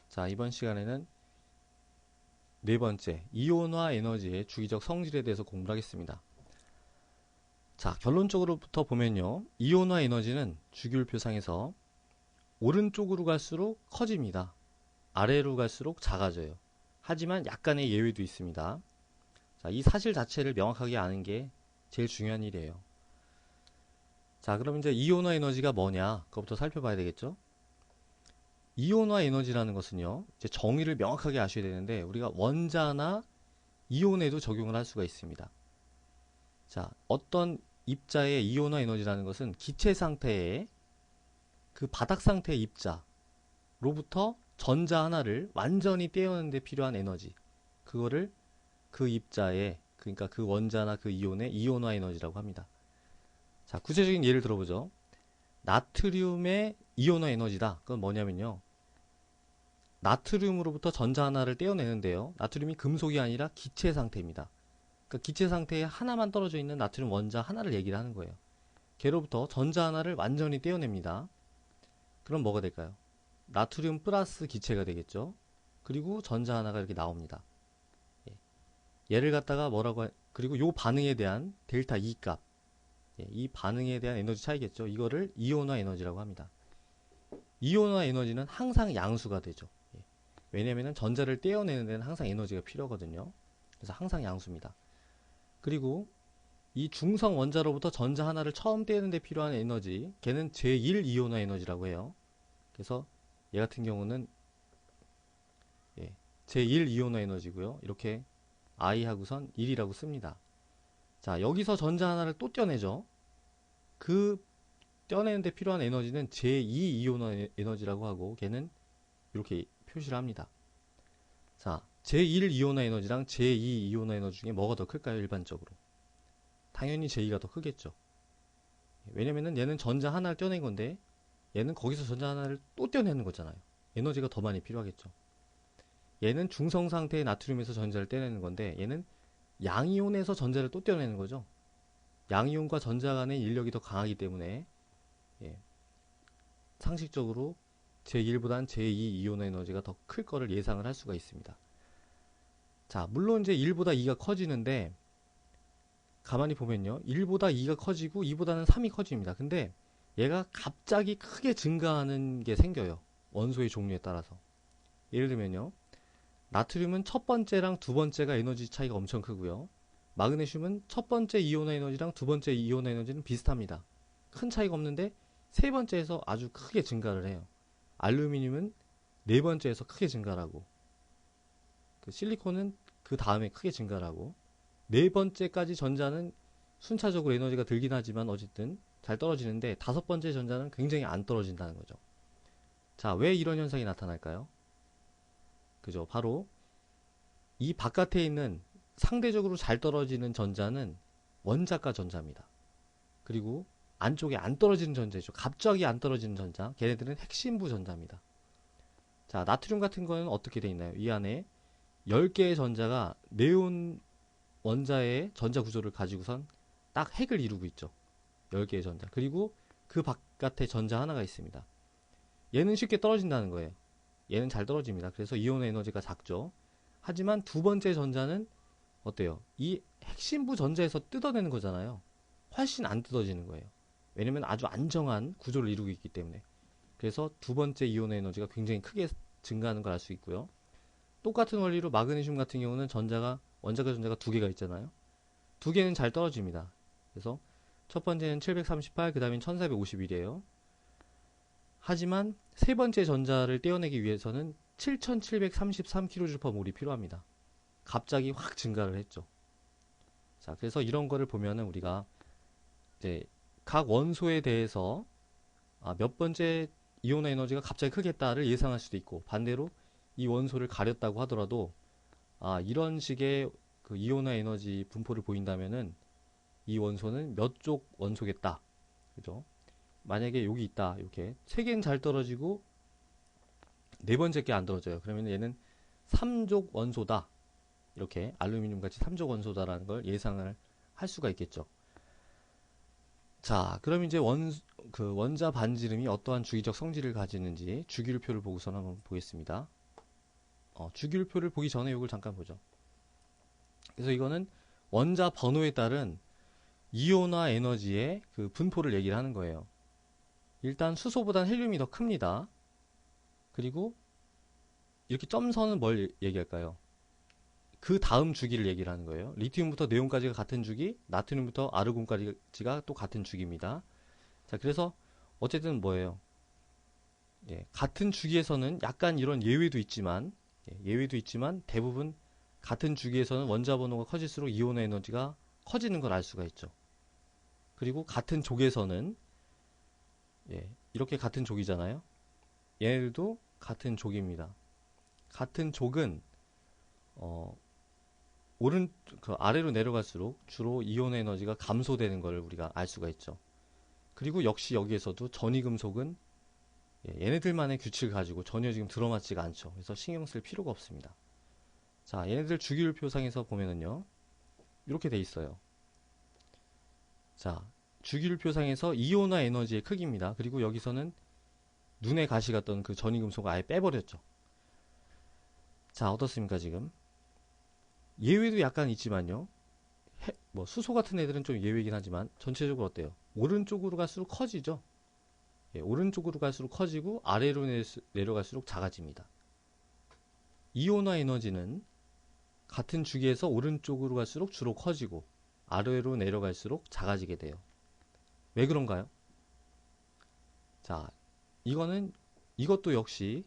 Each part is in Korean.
자, 이번 시간에는 네 번째, 이온화 에너지의 주기적 성질에 대해서 공부를 하겠습니다. 자, 결론적으로부터 보면요. 이온화 에너지는 주기율표상에서 오른쪽으로 갈수록 커집니다. 아래로 갈수록 작아져요. 하지만 약간의 예외도 있습니다. 자, 이 사실 자체를 명확하게 아는 게 제일 중요한 일이에요. 자, 그럼 이제 이온화 에너지가 뭐냐? 그것부터 살펴봐야 되겠죠? 이온화 에너지라는 것은요, 이제 정의를 명확하게 아셔야 되는데, 우리가 원자나 이온에도 적용을 할 수가 있습니다. 자, 어떤 입자의 이온화 에너지라는 것은 기체 상태의 그 바닥 상태의 입자로부터 전자 하나를 완전히 떼어내는 데 필요한 에너지. 그거를 그 입자의, 그러니까 그 원자나 그 이온의 이온화 에너지라고 합니다. 자, 구체적인 예를 들어보죠. 나트륨의 이온화 에너지다. 그건 뭐냐면요. 나트륨으로부터 전자 하나를 떼어내는데요. 나트륨이 금속이 아니라 기체 상태입니다. 그러니까 기체 상태에 하나만 떨어져 있는 나트륨 원자 하나를 얘기를 하는 거예요. 걔로부터 전자 하나를 완전히 떼어냅니다. 그럼 뭐가 될까요? 나트륨 플러스 기체가 되겠죠. 그리고 전자 하나가 이렇게 나옵니다. 얘를 갖다가 그리고 요 반응에 대한 델타 E 값, 이 반응에 대한 에너지 차이겠죠. 이거를 이온화 에너지라고 합니다. 이온화 에너지는 항상 양수가 되죠. 왜냐하면 전자를 떼어내는 데는 항상 에너지가 필요하거든요. 그래서 항상 양수입니다. 그리고 이 중성 원자로부터 전자 하나를 처음 떼는 데 필요한 에너지, 걔는 제1 이온화 에너지라고 해요. 그래서 얘 같은 경우는 제1 이온화 에너지고요. 이렇게 I 하고선 1이라고 씁니다. 자, 여기서 전자 하나를 또 떼어내죠. 그 떼어내는 데 필요한 에너지는 제2 이온화 에너지라고 하고, 걔는 이렇게 표시를 합니다. 자, 제1 이온화 에너지랑 제2 이온화 에너지 중에 뭐가 더 클까요? 일반적으로 당연히 제2가 더 크겠죠. 왜냐면은 얘는 전자 하나를 떼어낸 건데, 얘는 거기서 전자 하나를 또 떼어내는 거잖아요. 에너지가 더 많이 필요하겠죠. 얘는 중성 상태의 나트륨에서 전자를 떼어내는 건데, 얘는 양이온에서 전자를 또 떼어내는 거죠. 양이온과 전자 간의 인력이 더 강하기 때문에 상식적으로 제1보단 제2 이온화 에너지가 더 클 거를 예상을 할 수가 있습니다. 자, 물론 이제 1보다 2가 커지는데, 가만히 보면요. 1보다 2가 커지고 2보다는 3이 커집니다. 근데 얘가 갑자기 크게 증가하는 게 생겨요. 원소의 종류에 따라서. 예를 들면요. 나트륨은 첫 번째랑 두 번째가 에너지 차이가 엄청 크고요. 마그네슘은 첫 번째 이온화 에너지랑 두 번째 이온화 에너지는 비슷합니다. 큰 차이가 없는데 세 번째에서 아주 크게 증가를 해요. 알루미늄은 네 번째에서 크게 증가를 하고, 그 실리콘은 그 다음에 크게 증가를 하고, 네 번째까지 전자는 순차적으로 에너지가 들긴 하지만 어쨌든 잘 떨어지는데, 다섯 번째 전자는 굉장히 안 떨어진다는 거죠. 자, 왜 이런 현상이 나타날까요? 그죠? 바로 이 바깥에 있는 상대적으로 잘 떨어지는 전자는 원자가 전자입니다. 그리고 안쪽에 안 떨어지는 전자죠. 갑자기 안 떨어지는 전자, 걔네들은 핵심부 전자입니다. 자, 나트륨 같은 거는 어떻게 돼 있나요? 이 안에 10개의 전자가 네온 원자의 전자 구조를 가지고선 딱 핵을 이루고 있죠. 10개의 전자. 그리고 그 바깥에 전자 하나가 있습니다. 얘는 쉽게 떨어진다는 거예요. 얘는 잘 떨어집니다. 그래서 이온 에너지가 작죠. 하지만 두 번째 전자는 어때요? 이 핵심부 전자에서 뜯어내는 거잖아요. 훨씬 안 뜯어지는 거예요. 왜냐면 아주 안정한 구조를 이루고 있기 때문에. 그래서 두 번째 이온 에너지가 굉장히 크게 증가하는 걸 알 수 있고요. 똑같은 원리로 마그네슘 같은 경우는 원자가 전자가 두 개가 있잖아요. 두 개는 잘 떨어집니다. 그래서 첫 번째는 738, 그 다음엔 1451이에요. 하지만 세 번째 전자를 떼어내기 위해서는 7733kJ/몰이 필요합니다. 갑자기 확 증가를 했죠. 자, 그래서 이런 거를 보면은 우리가 이제 각 원소에 대해서 몇 번째 이온화 에너지가 갑자기 크겠다를 예상할 수도 있고, 반대로 이 원소를 가렸다고 하더라도 이런 식의 그 이온화 에너지 분포를 보인다면은 이 원소는 몇 쪽 원소겠다. 그죠? 만약에 여기 있다. 이렇게 세 개는 잘 떨어지고 네 번째 게 안 떨어져요. 그러면 얘는 3족 원소다. 이렇게 알루미늄 같이 3족 원소다라는 걸 예상을 할 수가 있겠죠. 자, 그럼 이제 원자 반지름이 어떠한 주기적 성질을 가지는지 주기율표를 보고서 한번 보겠습니다. 주기율표를 보기 전에 이걸 잠깐 보죠. 그래서 이거는 원자 번호에 따른 이온화 에너지의 그 분포를 얘기를 하는 거예요. 일단 수소보단 헬륨이 더 큽니다. 그리고 이렇게 점선은 뭘 얘기할까요? 그 다음 주기를 얘기를 하는 거예요. 리튬부터 네온까지가 같은 주기, 나트륨부터 아르곤까지가 또 같은 주기입니다. 자, 그래서 어쨌든 뭐예요? 예, 같은 주기에서는 약간 이런 예외도 있지만 대부분 같은 주기에서는 원자 번호가 커질수록 이온의 에너지가 커지는 걸 알 수가 있죠. 그리고 같은 족에서는 이렇게 같은 족이잖아요. 얘네들도 같은 족입니다. 같은 족은 아래로 내려갈수록 주로 이온의 에너지가 감소되는 걸 우리가 알 수가 있죠. 그리고 역시 여기에서도 전이금속은 얘네들만의 규칙을 가지고 전혀 지금 들어맞지가 않죠. 그래서 신경 쓸 필요가 없습니다. 자, 얘네들 주기율표상에서 보면은요, 이렇게 돼 있어요. 자, 주기율표상에서 이온화 에너지의 크기입니다. 그리고 여기서는 눈에 가시 갔던 그 전이금속을 아예 빼버렸죠. 자, 어떻습니까, 지금? 예외도 약간 있지만요. 수소 같은 애들은 좀 예외이긴 하지만 전체적으로 어때요? 오른쪽으로 갈수록 커지죠. 오른쪽으로 갈수록 커지고 아래로 내려갈수록 작아집니다. 이온화 에너지는 같은 주기에서 오른쪽으로 갈수록 주로 커지고 아래로 내려갈수록 작아지게 돼요. 왜 그런가요? 자, 이것도 역시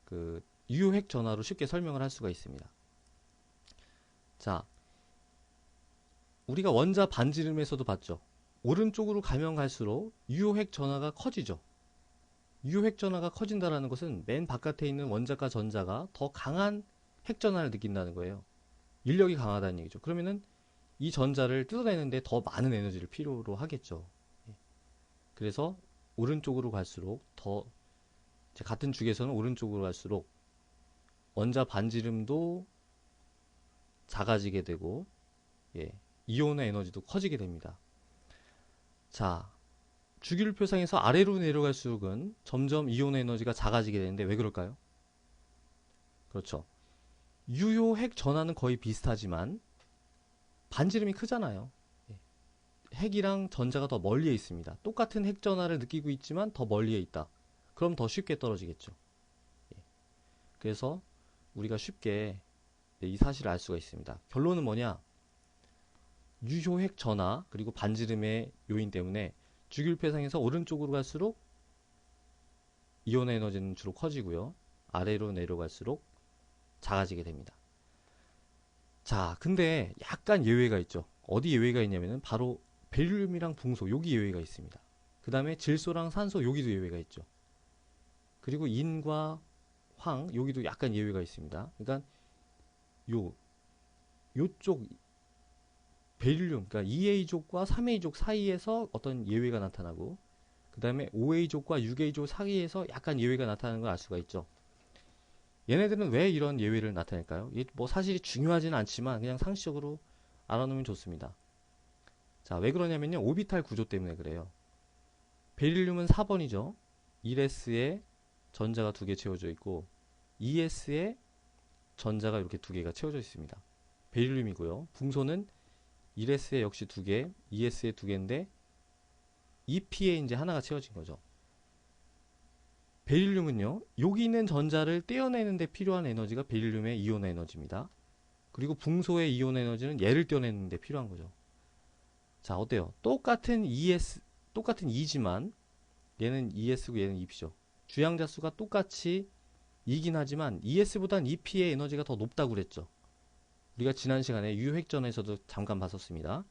그 유효핵 전화로 쉽게 설명을 할 수가 있습니다. 자, 우리가 원자 반지름에서도 봤죠. 오른쪽으로 가면 갈수록 유효핵 전하가 커지죠. 유효핵 전하가 커진다는 것은 맨 바깥에 있는 원자과 전자가 더 강한 핵 전하를 느낀다는 거예요. 인력이 강하다는 얘기죠. 그러면은 이 전자를 뜯어내는데 더 많은 에너지를 필요로 하겠죠. 그래서 오른쪽으로 갈수록 같은 주기에서는 오른쪽으로 갈수록 원자 반지름도 작아지게 되고 이온의 에너지도 커지게 됩니다. 자, 주기율표상에서 아래로 내려갈수록은 점점 이온의 에너지가 작아지게 되는데 왜 그럴까요? 그렇죠. 유효핵 전하는 거의 비슷하지만 반지름이 크잖아요. 핵이랑 전자가 더 멀리에 있습니다. 똑같은 핵 전하를 느끼고 있지만 더 멀리에 있다. 그럼 더 쉽게 떨어지겠죠. 그래서 우리가 쉽게 이 사실을 알 수가 있습니다. 결론은 뭐냐? 유효핵 전하 그리고 반지름의 요인 때문에 주기율표상에서 오른쪽으로 갈수록 이온의 에너지는 주로 커지고요. 아래로 내려갈수록 작아지게 됩니다. 자, 근데 약간 예외가 있죠. 어디 예외가 있냐면은 바로 베릴륨이랑 붕소 여기 예외가 있습니다. 그 다음에 질소랑 산소 여기도 예외가 있죠. 그리고 인과 황 여기도 약간 예외가 있습니다. 그러니까 요쪽 베릴륨, 그러니까 2A족과 3A족 사이에서 어떤 예외가 나타나고 그 다음에 5A족과 6A족 사이에서 약간 예외가 나타나는 걸 알 수가 있죠. 얘네들은 왜 이런 예외를 나타낼까요? 이게 뭐 사실이 중요하지는 않지만 그냥 상식적으로 알아놓으면 좋습니다. 자, 왜 그러냐면요. 오비탈 구조 때문에 그래요. 베릴륨은 4번이죠. 1s에 전자가 2개 채워져 있고 2s에 전자가 이렇게 2개가 채워져 있습니다. 베릴륨이고요. 붕소는 1s에 역시 2개, 2s에 2개인데 2p에 이제 하나가 채워진 거죠. 베릴륨은요, 여기 있는 전자를 떼어내는 데 필요한 에너지가 베릴륨의 이온 에너지입니다. 그리고 붕소의 이온 에너지는 얘를 떼어내는 데 필요한 거죠. 자, 어때요? 똑같은 2지만 얘는 2s고 얘는 2p죠. 주양자 수가 똑같이 2긴 하지만 2s보단 2p의 에너지가 더 높다고 그랬죠. 우리가 지난 시간에 유효핵전에서도 잠깐 봤었습니다.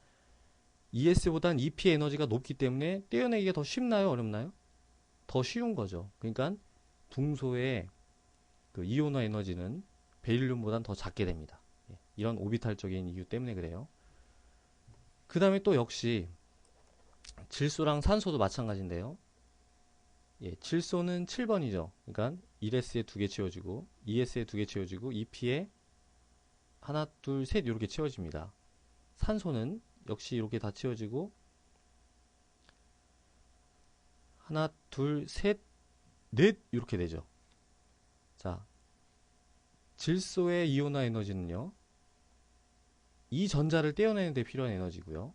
2s보단 2p의 에너지가 높기 때문에 떼어내기가 더 쉽나요? 어렵나요? 더 쉬운 거죠. 그러니까 붕소의 그 이온화 에너지는 베릴륨보단 더 작게 됩니다. 이런 오비탈적인 이유 때문에 그래요. 그 다음에 또 역시 질소랑 산소도 마찬가지인데요. 질소는 7번이죠. 그러니까 1s에 2개 채워지고 2s에 2개 채워지고 2p에 하나, 둘, 셋 이렇게 채워집니다. 산소는 역시 이렇게 다 채워지고 하나, 둘, 셋, 넷 이렇게 되죠. 자, 질소의 이온화 에너지는요, 이 전자를 떼어내는 데 필요한 에너지고요.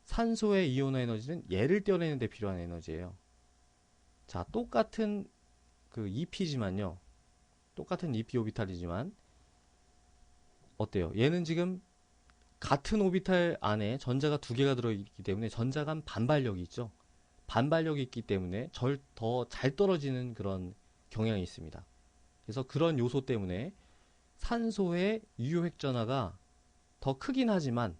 산소의 이온화 에너지는 얘를 떼어내는 데 필요한 에너지예요. 자, 똑같은 그 EP지만요. 똑같은 EP 오비탈이지만 어때요? 얘는 지금 같은 오비탈 안에 전자가 두 개가 들어있기 때문에 전자 간 반발력이 있죠. 반발력이 있기 때문에 더 잘 떨어지는 그런 경향이 있습니다. 그래서 그런 요소 때문에 산소의 유효 획전화가 더 크긴 하지만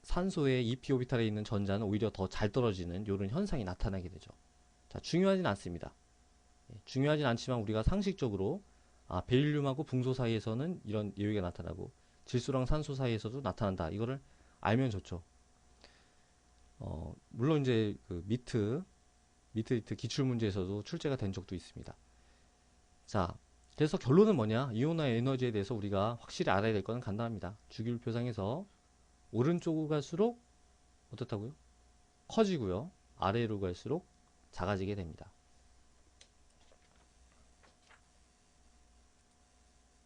산소의 EP 오비탈에 있는 전자는 오히려 더 잘 떨어지는 이런 현상이 나타나게 되죠. 자, 중요하진 않습니다. 중요하진 않지만 우리가 상식적으로 베릴륨하고 붕소 사이에서는 이런 예외가 나타나고 질소랑 산소 사이에서도 나타난다. 이거를 알면 좋죠. 물론 이제 그 미트 기출 문제에서도 출제가 된 적도 있습니다. 자, 그래서 결론은 뭐냐? 이온화 에너지에 대해서 우리가 확실히 알아야 될 것은 간단합니다. 주기율표상에서 오른쪽으로 갈수록 어떻다고요? 커지고요. 아래로 갈수록 작아지게 됩니다.